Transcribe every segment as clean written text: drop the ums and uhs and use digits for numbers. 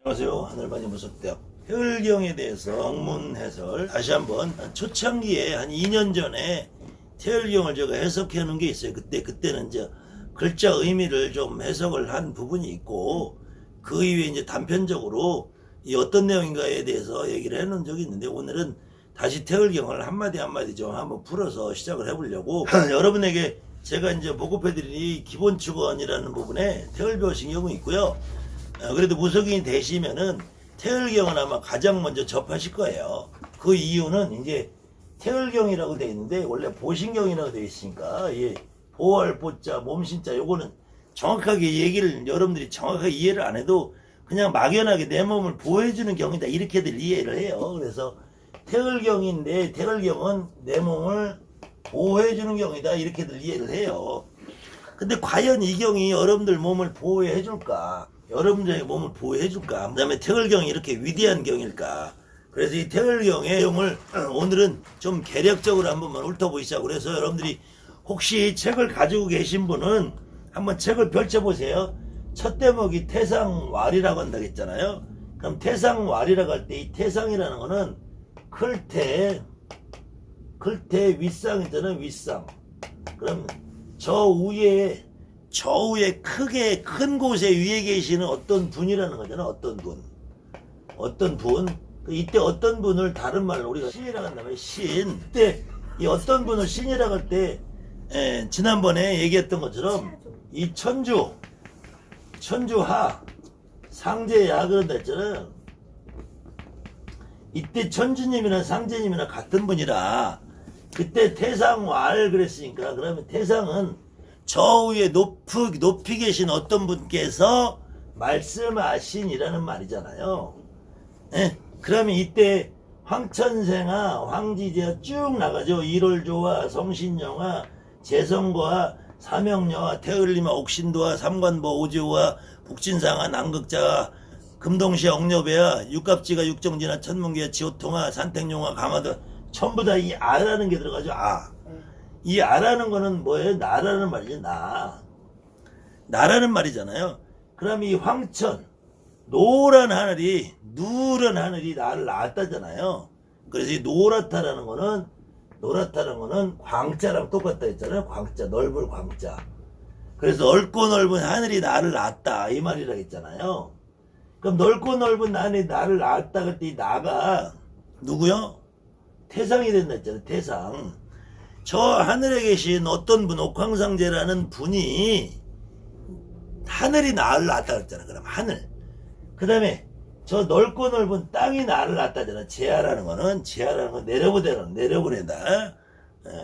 안녕하세요. 하늘반이 무속대학 태을경에 대해서 영문 해설 다시 한번 초창기에 한 2년 전에 태을경을 제가 해석해 놓은 게 있어요. 그때는 이제 글자 의미를 좀 해석을 한 부분이 있고 그 이후에 이제 단편적으로 이 어떤 내용인가에 대해서 얘기를 해 놓은 적이 있는데 오늘은 다시 태을경을 한마디 한마디 좀 한번 풀어서 시작을 해보려고 여러분에게 제가 이제 보급해드린 기본 축원이라는 부분에 태을벼신경이 있고요. 그래도 무속인이 되시면은 태을경은 아마 가장 먼저 접하실 거예요. 그 이유는 이제 태을경이라고 되어 있는데 원래 보신경이라고 되어 있으니까 예, 보할 보자 몸신자 요거는 정확하게 얘기를 여러분들이 정확하게 이해를 안 해도 그냥 막연하게 내 몸을 보호해주는 경이다 이렇게들 이해를 해요. 그래서 태을경인데 태을경은 내 몸을 보호해주는 경이다 이렇게들 이해를 해요. 근데 과연 이 경이 여러분들 몸을 보호해줄까? 여러분들의 몸을 보호해줄까? 그 다음에 태을경이 이렇게 위대한 경일까? 그래서 이 태을경의 내용을 오늘은 좀 개략적으로 한번만 훑어보시자고 그래서 여러분들이 혹시 책을 가지고 계신 분은 한번 책을 펼쳐보세요. 첫 대목이 태상왈이라고 한다고 했잖아요. 그럼 태상왈이라고 할 때 이 태상이라는 거는 클태 윗상이잖아요. 윗상. 그럼 저 위에 크게 큰 곳에 위에 계시는 어떤 분이라는 거잖아. 어떤 분. 이때 어떤 분을 다른 말로 우리가 신이라고 한다면 신. 그때 이 어떤 분을 신이라고 할 때 지난번에 얘기했던 것처럼 이 천주하 상제야 그런다 했잖아요. 이때 천주님이나 상제님이나 같은 분이라 그때 태상왈 그랬으니까 그러면 태상은 저 위에 높이 계신 어떤 분께서 말씀하신이라는 말이잖아요. 예? 그러면 이때 황천생아, 황지제가 쭉 나가죠. 일월조와 성신영아, 재성거와 사명녀와 태을리마, 옥신도와 삼관보, 오지호와 북진상아, 남극자와 금동시와 억녀배와 육갑지가 육정진아, 천문기와 지호통아, 산택용아, 강화도 전부 다 이 아라는 게 들어가죠. 이 아라는 거는 뭐예요? 나라는 말이죠. 나라는 말이잖아요. 그럼 이 황천 노란 하늘이 나를 낳았다잖아요. 그래서 이 노랗다는 거는 광자랑 똑같다 했잖아요. 광자, 넓은 광자. 그래서 넓고 넓은 하늘이 나를 낳았다 이 말이라고 했잖아요. 그럼 넓고 넓은 하늘이 나를 낳았다 그때 이 나가 누구요? 태상이 된다 했잖아요. 태상. 저 하늘에 계신 어떤 분, 옥황상제라는 분이 하늘이 나를 낳았다 그랬잖아. 그럼 하늘. 그 다음에 저 넓고 넓은 땅이 나를 낳았다잖아. 제하라는 거는 내려보내다.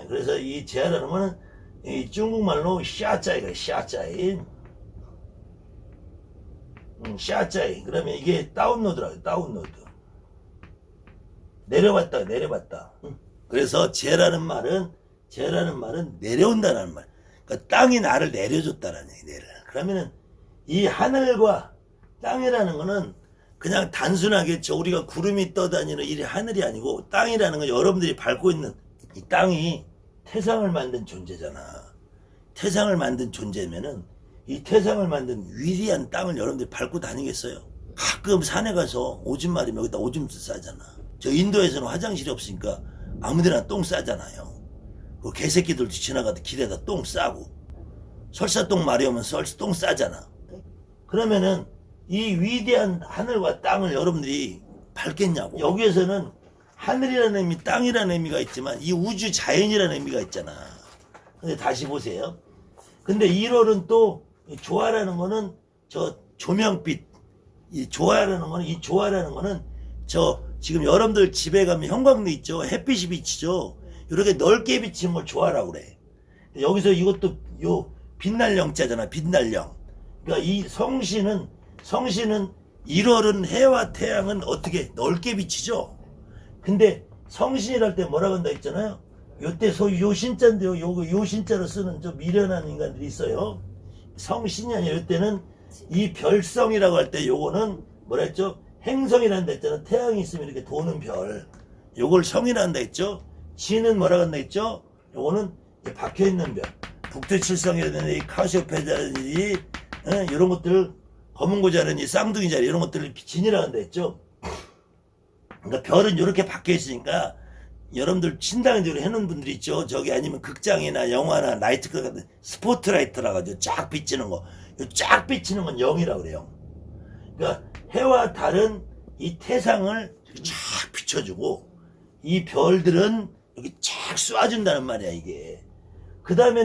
그래서 이 제하라는 거는 이 중국말로 샤짜이가 샤짜이. 샤짜이. 그러면 이게 다운로드라고 다운로드. 내려봤다. 그래서 제라는 말은 내려온다는 말. 그러니까 땅이 나를 내려줬다는 얘기. 그러면은 이 하늘과 땅이라는 거는 그냥 단순하게 우리가 구름이 떠다니는 이 하늘이 아니고 땅이라는 건 여러분들이 밟고 있는 이 땅이 태상을 만든 존재잖아. 태상을 만든 존재면은 이 태상을 만든 위대한 땅을 여러분들이 밟고 다니겠어요? 가끔 산에 가서 오줌 마리면 여기다 오줌 싸잖아. 저 인도에서는 화장실이 없으니까 아무데나 똥 싸잖아요. 그 개새끼들도 지나가다 길에다 똥 싸고 설사똥 마려우면 똥 싸잖아. 그러면은 이 위대한 하늘과 땅을 여러분들이 밟겠냐고. 여기에서는 하늘이라는 의미, 땅이라는 의미가 있지만 이 우주 자연이라는 의미가 있잖아. 근데 다시 보세요. 근데 1월은 또 조화라는 거는 저 조명빛, 이 조화라는 거는 저 지금 여러분들 집에 가면 형광등 있죠. 햇빛이 비치죠. 이렇게 넓게 비치는 걸 조화라고 그래. 여기서 이것도 요 빛날 영자잖아. 빛날 영. 그러니까 이 성신은 1월은 해와 태양은 어떻게 넓게 비치죠. 근데 성신이랄 때 뭐라고 한다 했잖아요. 요때 소위 요 신자인데요. 요 신자로 쓰는 좀 미련한 인간들이 있어요. 성신이 아니라 요때는 이 별성이라고 할 때 요거는 뭐라 했죠? 행성이란다 했잖아. 태양이 있으면 이렇게 도는 별. 요걸 성이라 한다 했죠. 지는 뭐라고 한다 했죠? 요거는 박혀있는 별. 북두칠성이라든지 카시오페이라든지 이런 것들 검은 고자는 이 쌍둥이 자리 이런 것들을 진이라고 한다 했죠. 그러니까 별은 이렇게 박혀 있으니까 여러분들 신당적으로 해놓은 분들 있죠. 저기 아니면 극장이나 영화나 라이트 같은 스포트라이트라 가지고 쫙 비치는 거. 쫙 비치는 건 0이라고 그래요. 그러니까 해와 달은 이 태상을 쫙 비춰주고 이 별들은 여기 쫙 쏴준다는 말이야 이게. 그 다음에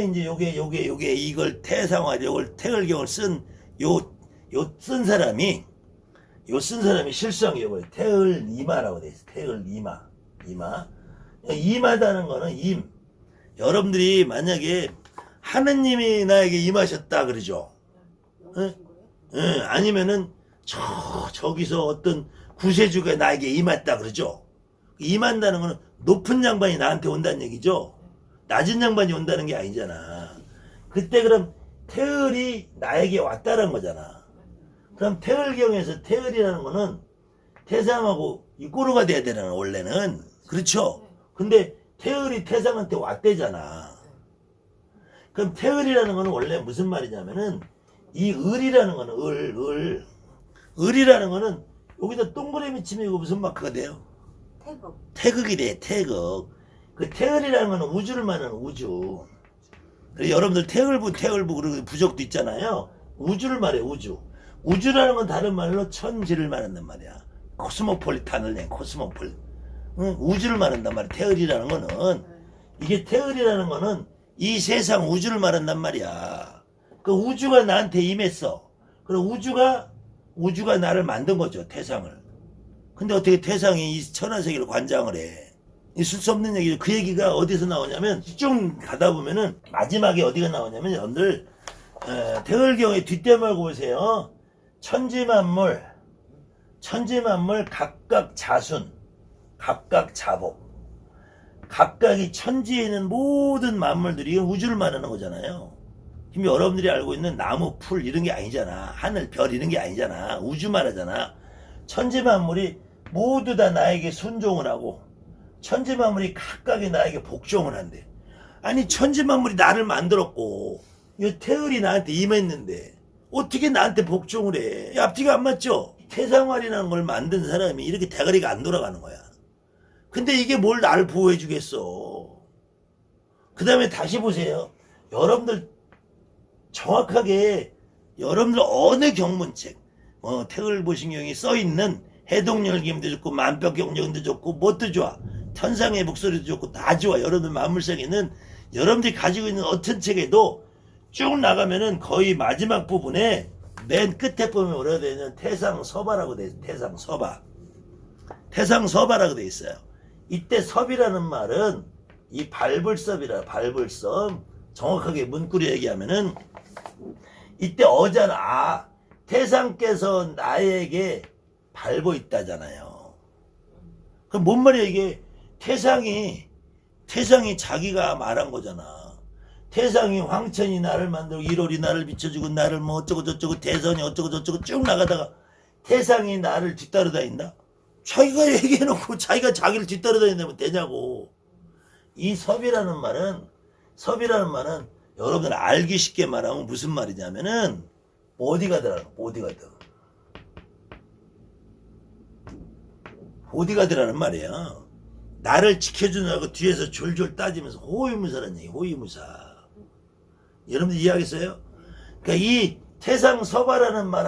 이제 요게 이걸 태상화 요걸 태을경을 쓴 쓴 사람이 실성이 요거예요. 태을이마라고 돼 있어. 태을이마. 이마다는 거는 여러분들이 만약에 하느님이 나에게 임하셨다 그러죠. 예, 아니면은 저기서 어떤 구세주가 나에게 임했다 그러죠. 임한다는 거는 높은 양반이 나한테 온다는 얘기죠. 낮은 양반이 온다는 게 아니잖아. 그때 그럼 태을이 나에게 왔다는 거잖아. 그럼 태을경에서 태을이라는 거는 태상하고 이꼬르가 돼야 되잖아 원래는. 그렇죠. 근데 태을이 태상한테 왔대잖아. 그럼 태을이라는 거는 원래 무슨 말이냐면은 이 을이라는 거는 을이라는 거는 여기다 동그라미 치면 이거 무슨 마크가 돼요? 태극이 돼. 태극. 그 태을이라는 거는 우주를 말하는 우주. 여러분들 태을부 그리고 부족도 있잖아요. 우주를 말해 우주. 우주라는 건 다른 말로 천지를 말한단 말이야. 코스모폴리탄을 내 코스모폴. 응? 우주를 말한단 말이야. 태을이라는 거는 이게 태을이라는 거는 이 세상 우주를 말한단 말이야. 그 우주가 나한테 임했어. 그럼 우주가 나를 만든 거죠. 태상을. 근데 어떻게 태상이 이 천하세계를 관장을 해. 있을 수 없는 얘기죠. 그 얘기가 어디서 나오냐면 쭉 가다 보면은 마지막에 어디가 나오냐면 여러분들 태을경의 뒷대 말고 보세요. 천지만물 각각 자순 각각 자복 각각이 천지에 있는 모든 만물들이 우주를 말하는 거잖아요. 지금 여러분들이 알고 있는 나무 풀 이런 게 아니잖아. 하늘 별 이런 게 아니잖아. 우주 말하잖아. 천지만물이 모두 다 나에게 순종을 하고 천지만물이 각각이 나에게 복종을 한대. 아니 천지만물이 나를 만들었고 이 태을이 나한테 임했는데 어떻게 나한테 복종을 해? 앞뒤가 안 맞죠? 태상활이라는 걸 만든 사람이 이렇게 대가리가 안 돌아가는 거야. 근데 이게 뭘 나를 보호해 주겠어. 그 다음에 다시 보세요. 여러분들 정확하게 여러분들 어느 경문책 태을보신경이 써있는 해동열기임도 좋고 만벽경력도 좋고 뭣도 좋아. 천상의 목소리도 좋고 다 좋아. 여러분들 만물상에는 여러분들이 가지고 있는 어떤 책에도 쭉 나가면은 거의 마지막 부분에 맨 끝에 보면 뭐라고 되어 있냐면 태상서바라고 되어 있어요. 태상서바라고 되어 있어요. 이때 섭이라는 말은 이 발불섭 정확하게 문구로 얘기하면은 이때 어잖아. 태상께서 나에게 발보 있다잖아요. 그럼 뭔 말이야 이게? 태상이 자기가 말한 거잖아. 태상이 황천이 나를 만들고 1월이 나를 비춰주고 나를 뭐 어쩌고 저쩌고 대선이 어쩌고 저쩌고 쭉 나가다가 태상이 나를 뒤따르다닌다? 자기가 얘기해놓고 자기가 자기를 뒤따르다닌다면 되냐고. 이 섭이라는 말은 여러분들 알기 쉽게 말하면 무슨 말이냐면은 보디가드라는 말이야. 나를 지켜주느라고 뒤에서 졸졸 따지면서 호위무사라는 얘기. 호위무사. 여러분들 이해하겠어요? 그러니까 이 태상서바라는 말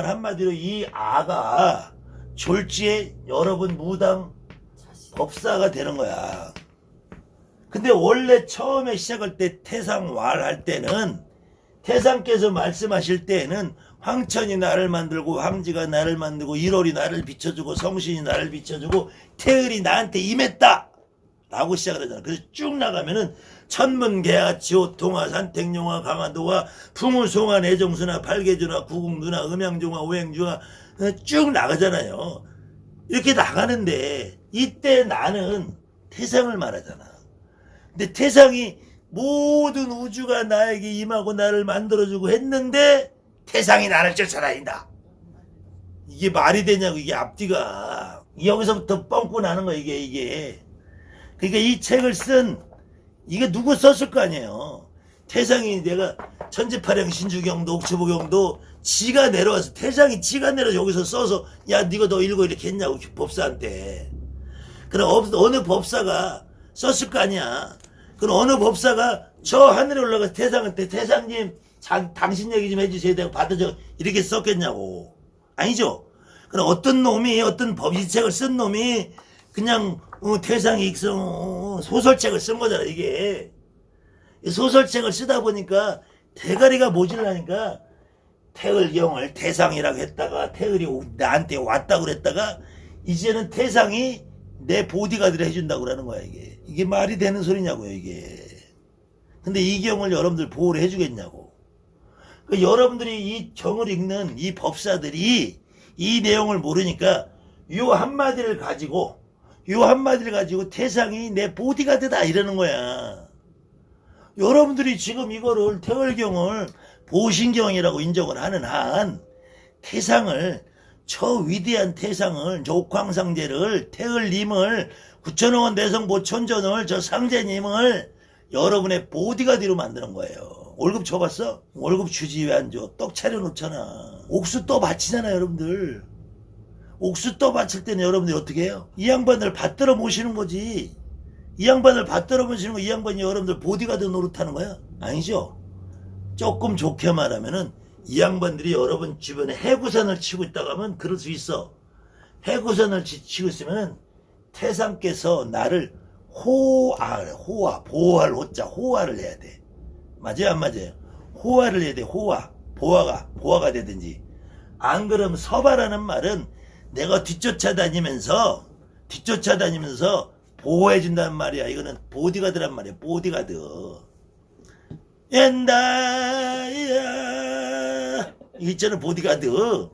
한마디로 이 아가 졸지에 여러분 무당 법사가 되는 거야. 근데 원래 처음에 시작할 때 태상왈 할 때는 태상께서 말씀하실 때에는 황천이 나를 만들고 황지가 나를 만들고 1월이 나를 비춰주고 성신이 나를 비춰주고 태을이 나한테 임했다 라고 시작을 하잖아. 그래서 쭉 나가면은 천문계야 지호통화 산택용화 강화도와 풍우송화 내정수나 발계주나 구궁누나 음양중화 오행중화 쭉 나가잖아요. 이렇게 나가는데 이때 나는 태상을 말하잖아. 근데 태상이 모든 우주가 나에게 임하고 나를 만들어주고 했는데 태상이 나를 쫓아다닌다. 이게 말이 되냐고. 이게 앞뒤가 여기서부터 뻥꾸 나는 거야. 이게 그러니까 이 책을 쓴 이게 누구 썼을 거 아니에요. 태상이 내가 천지파령 신주경도 옥초보경도 지가 내려와서 태상이 지가 내려 여기서 써서 야 니가 너 읽어 이렇게 했냐고 법사한테. 그럼 어느 법사가 썼을 거 아니야. 그럼 어느 법사가 저 하늘에 올라가서 태상한테 태상님 당신 얘기 좀 해주세요. 내가 받아줘 이렇게 썼겠냐고. 아니죠. 그럼 어떤 놈이 어떤 법이책을 쓴 놈이 그냥 태상이 익성 소설책을 쓴 거잖아 이게. 소설책을 쓰다 보니까 대가리가 모질라니까 태을경을 태상이라고 했다가 태을이 나한테 왔다고 그랬다가 이제는 태상이 내 보디가드를 해준다고 그러는 거야 이게. 이게 말이 되는 소리냐고요 이게. 근데 이 경을 여러분들 보호를 해주겠냐고. 그러니까 여러분들이 이 경을 읽는 이 법사들이 이 내용을 모르니까 요 한마디를 가지고 태상이 내 보디가드다 이러는 거야. 여러분들이 지금 이거를 태을경을 보신경이라고 인정을 하는 한 태상을 저 위대한 태상을 저 옥황상제를 태을님을 구천왕원 내성보 천전을 저 상제님을 여러분의 보디가드로 만드는 거예요. 월급 줘봤어? 월급 주지 왜 안 줘? 떡 차려놓잖아. 옥수 떠 바치잖아 여러분들. 옥수 떠 바칠 때는 여러분들이 어떻게 해요? 이 양반을 받들어 모시는 거지. 이 양반을 받들어 모시는 거 이 양반이 여러분들 보디가드 노릇하는 거야? 아니죠. 조금 좋게 말하면은 이 양반들이 여러분 주변에 해구산을 치고 있다고 하면 그럴 수 있어. 해구산을 치고 있으면은 태상께서 나를 보호할 호자 호화를 해야 돼. 맞아요 안 맞아요? 호화를 해야 돼. 보화가 되든지. 안 그러면 서바라는 말은 내가 뒤쫓아다니면서 보호해 준다는 말이야. 이거는 보디가드란 말이야. 보디가드. 엔다야 이거 있잖아 보디가드.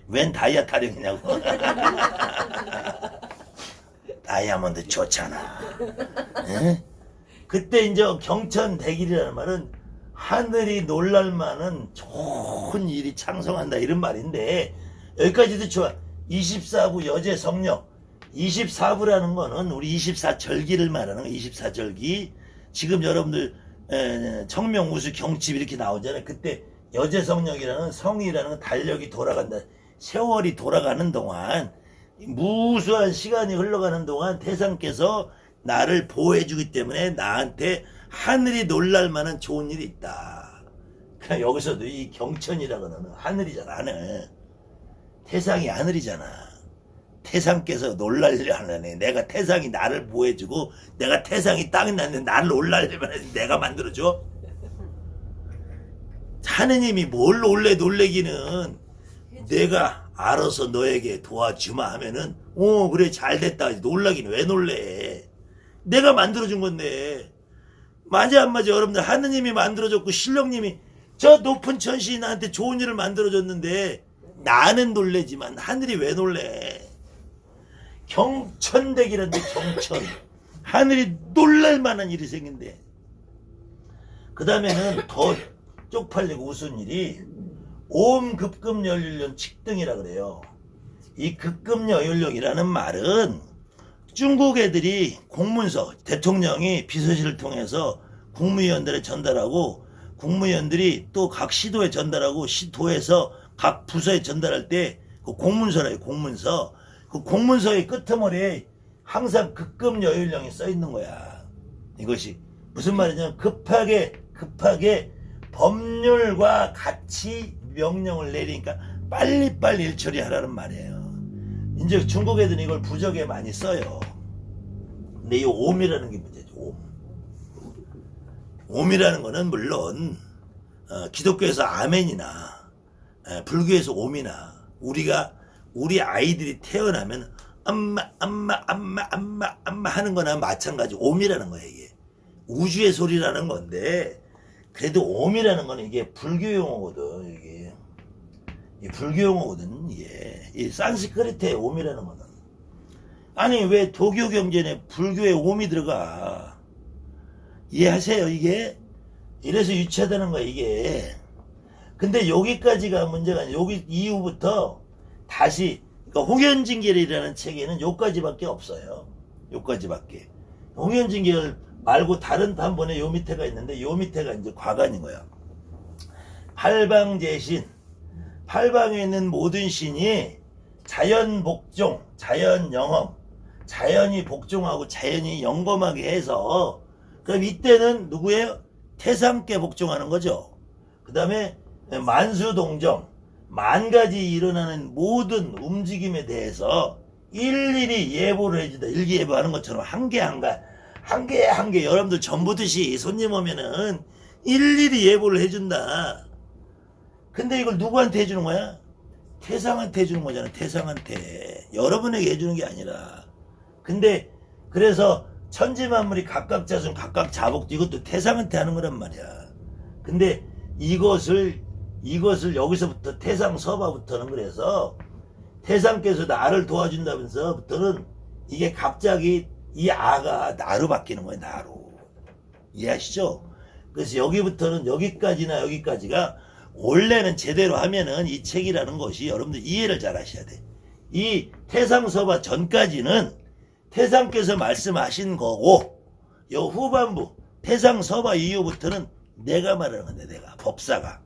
웬 다이아 타령이냐고. 다이아몬드 좋잖아. 그때 이제 경천대길이라는 말은 하늘이 놀랄만한 좋은 일이 창성한다 이런 말인데 여기까지도 좋아. 24부 여제 성령 24부라는 거는 우리 24절기를 말하는 거야. 24절기. 지금 여러분들 청명우수 경칩 이렇게 나오잖아요. 그때 여제 성령이라는 성이라는 달력이 돌아간다. 세월이 돌아가는 동안 무수한 시간이 흘러가는 동안 태상께서 나를 보호해주기 때문에 나한테 하늘이 놀랄만한 좋은 일이 있다. 그냥 여기서도 이 경천이라고 하는 하늘이잖아. 하늘. 태상이 하늘이잖아. 태상께서 놀라려 하네. 내가 태상이 나를 보호해주고 내가 태상이 땅에 났는데 나를 놀라려면 내가 만들어줘. 하느님이 뭘 놀래기는 내가 알아서 너에게 도와주마 하면은 그래 잘됐다. 놀라긴 왜 놀래. 내가 만들어준 건데. 맞아 안 맞아 여러분들. 하느님이 만들어줬고 신령님이 저 높은 천신이 나한테 좋은 일을 만들어줬는데 나는 놀래지만 하늘이 왜 놀래. 경천대기란데 경천. 하늘이 놀랄만한 일이 생긴대. 그 다음에는 더 쪽팔리고 웃은 일이 오음급금여율령 칙등이라 그래요. 이 급금여율령이라는 말은 중국 애들이 공문서 대통령이 비서실을 통해서 국무위원들에 전달하고 국무위원들이 또 각 시도에 전달하고 시도에서 각 부서에 전달할 때 그 공문서래요. 공문서. 그 공문서의 끄트머리에 항상 급금여율령이 써 있는 거야. 이것이 무슨 말이냐면 급하게 법률과 같이 명령을 내리니까 빨리빨리 일 처리하라는 말이에요. 이제 중국 애들은 이걸 부적에 많이 써요. 근데 이 옴이라는 게 문제죠. 옴이라는 거는 물론 기독교에서 아멘이나 불교에서 옴이나 우리 아이들이 태어나면 엄마 하는 거나 마찬가지. 옴이라는 거예요. 이게 우주의 소리라는 건데 그래도 옴이라는 거는 이게 불교 용어거든. 이게 불교 용어거든. 이게 이 산스크리트의 옴이라는 거는. 아니 왜 도교 경전에 불교의 옴이 들어가. 이해하세요 이게. 이래서 유치하다는 거야 이게. 근데 여기까지가 문제가 아니야. 여기 이후부터 다시 그러니까 홍현진결이라는 책에는 여기까지밖에 없어요. 여기까지밖에. 홍현진결 말고 다른 판본에 요 밑에가 있는데 요 밑에가 이제 과간인 거야. 팔방제신, 팔방에 있는 모든 신이 자연 복종, 자연 영험, 자연이 복종하고 자연이 영검하게 해서, 그럼 이때는 누구예요? 태상께 복종하는 거죠. 그 다음에 만수동정, 만 가지 일어나는 모든 움직임에 대해서 일일이 예보를 해준다. 일기예보하는 것처럼 한 개 한 개 여러분들 전부듯이 손님 오면은 일일이 예보를 해준다. 근데 이걸 누구한테 해주는 거야? 태상한테 해주는 거잖아. 태상한테. 여러분에게 해주는 게 아니라. 근데 그래서 천지만물이 각각 자손 각각 자복도 이것도 태상한테 하는 거란 말이야. 근데 이것을 여기서부터 태상 서바부터는 그래서 태상께서 나를 도와준다면서부터는 이게 갑자기 이 아가 나로 바뀌는 거예요. 나로. 이해하시죠? 그래서 여기부터는 여기까지나 여기까지가 원래는 제대로 하면은 이 책이라는 것이 여러분들 이해를 잘 하셔야 돼. 이 태상서바 전까지는 태상께서 말씀하신 거고, 요 후반부 태상서바 이후부터는 내가 말하는 건데, 내가 법사가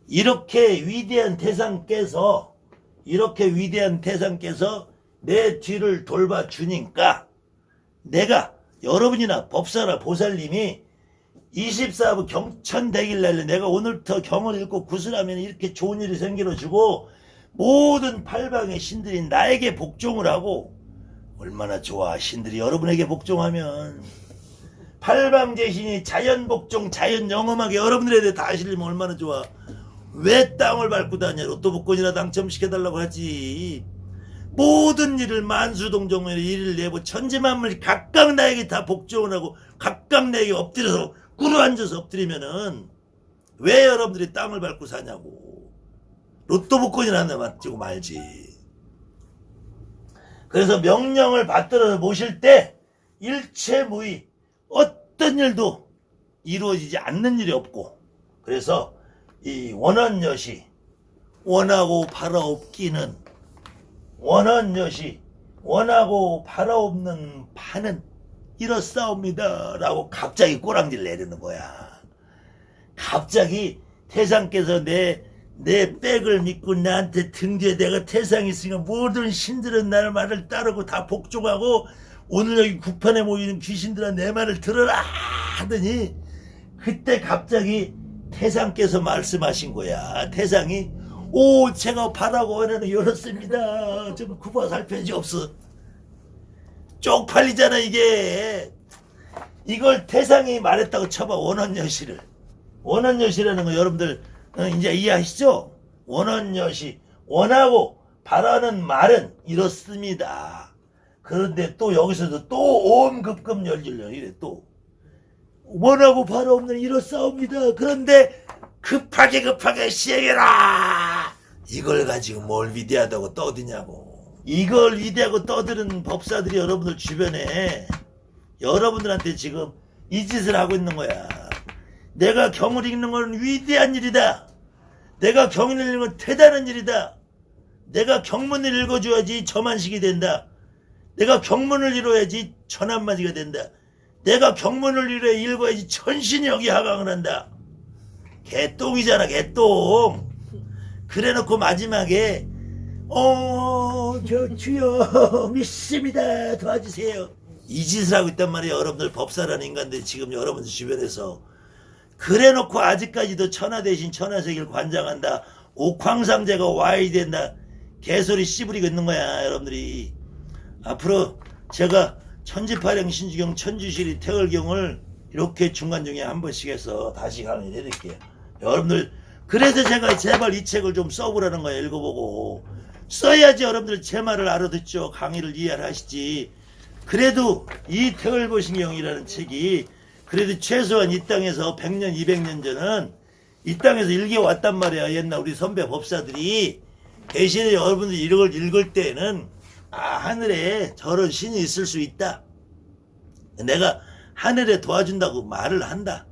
이렇게 위대한 태상께서 내 뒤를 돌봐주니까 내가 여러분이나 법사나 보살님이 24부 경천대길날 내가 오늘부터 경을 읽고 구슬하면 이렇게 좋은 일이 생겨주고 모든 팔방의 신들이 나에게 복종을 하고, 얼마나 좋아. 신들이 여러분에게 복종하면 팔방제신이 자연복종 자연영험하게 여러분들에 대해 다 하시려면 얼마나 좋아. 왜 땅을 밟고 다녀? 로또 복권이나 당첨시켜달라고 하지. 모든 일을 만수동정으로 일을 내고 천지만물이 각각 나에게 다 복종을 하고 각각 나에게 엎드려서 꿇어앉아서 엎드리면은 왜 여러분들이 땅을 밟고 사냐고. 로또 복권이나 하나 맞지고 말지. 그래서 명령을 받들어 모실 때 일체무의 어떤 일도 이루어지지 않는 일이 없고, 그래서 이 원언여시 원하고 바라옵기는 원언여시 원하고 바라옵는 판은 이렇사옵니다 라고 갑자기 꼬랑지를 내리는 거야. 갑자기 태상께서 내 백을 믿고 나한테 등 뒤에 내가 태상이 있으니까 모든 신들은 나의 말을 따르고 다 복종하고 오늘 여기 구판에 모이는 귀신들아 내 말을 들어라 하더니 그때 갑자기 태상께서 말씀하신 거야. 태상이 제가 바라고 원하는 이렇습니다. 좀 굽어 살펴지옵소. 쪽팔리잖아 이게. 이걸 태상이 말했다고 쳐봐. 원언여시를. 원언여시라는 거 여러분들 이제 이해하시죠? 원언여시 원하고 바라는 말은 이렇습니다. 그런데 또 여기서도 또 옴급급 열질려. 이래 또 원하고 바라옵는 이렇사옵니다. 그런데 급하게 시행해라. 이걸 가지고 뭘 위대하다고 떠드냐고. 이걸 위대하고 떠드는 법사들이 여러분들 주변에 여러분들한테 지금 이 짓을 하고 있는 거야. 내가 경을 읽는 건 위대한 일이다. 내가 경을 읽는 건 대단한 일이다. 내가 경문을 읽어줘야지 저만식이 된다. 내가 경문을 읽어야지 천한마디가 된다. 내가 경문을 읽어야지 천신역이 하강을 한다. 개똥이잖아 개똥. 그래놓고 마지막에 저 주여 믿습니다 도와주세요. 이 짓을 하고 있단 말이에요. 여러분들 법사라는 인간들이 지금 여러분들 주변에서. 그래놓고 아직까지도 천하 대신 천하세계를 관장한다. 옥황상제가 와야 된다. 개소리 씨부리고 있는 거야 여러분들이. 앞으로 제가 천지파령 신주경 천주시리 태월경을 이렇게 중간중에 한 번씩 해서 다시 강의를 해드릴게요. 여러분들 그래서 제가 제발 이 책을 좀 써보라는 거예요. 읽어보고 써야지 여러분들 제 말을 알아듣죠. 강의를 이해를 하시지. 그래도 이 태월보신경이라는 책이 그래도 최소한 이 땅에서 100년 200년 전은 이 땅에서 읽어왔단 말이야. 옛날 우리 선배 법사들이. 대신에 여러분들이 이걸 읽을 때는 하늘에 저런 신이 있을 수 있다. 내가 하늘에 도와준다고 말을 한다.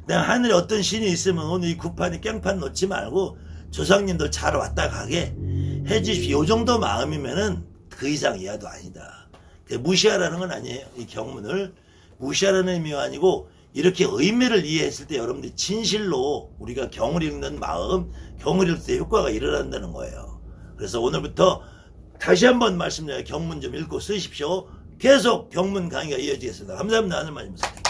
내가 하늘에 어떤 신이 있으면 오늘 이 구판에 깽판 놓지 말고 조상님들 잘 왔다 가게 해주십시오. 요 정도 마음이면은 그 이상 이하도 아니다. 무시하라는 건 아니에요. 이 경문을 무시하라는 의미가 아니고 이렇게 의미를 이해했을 때 여러분들이 진실로 우리가 경을 읽는 마음, 경을 읽을 때 효과가 일어난다는 거예요. 그래서 오늘부터 다시 한번 말씀드려요. 경문 좀 읽고 쓰십시오. 계속 경문 강의가 이어지겠습니다. 감사합니다. 하늘 말씀.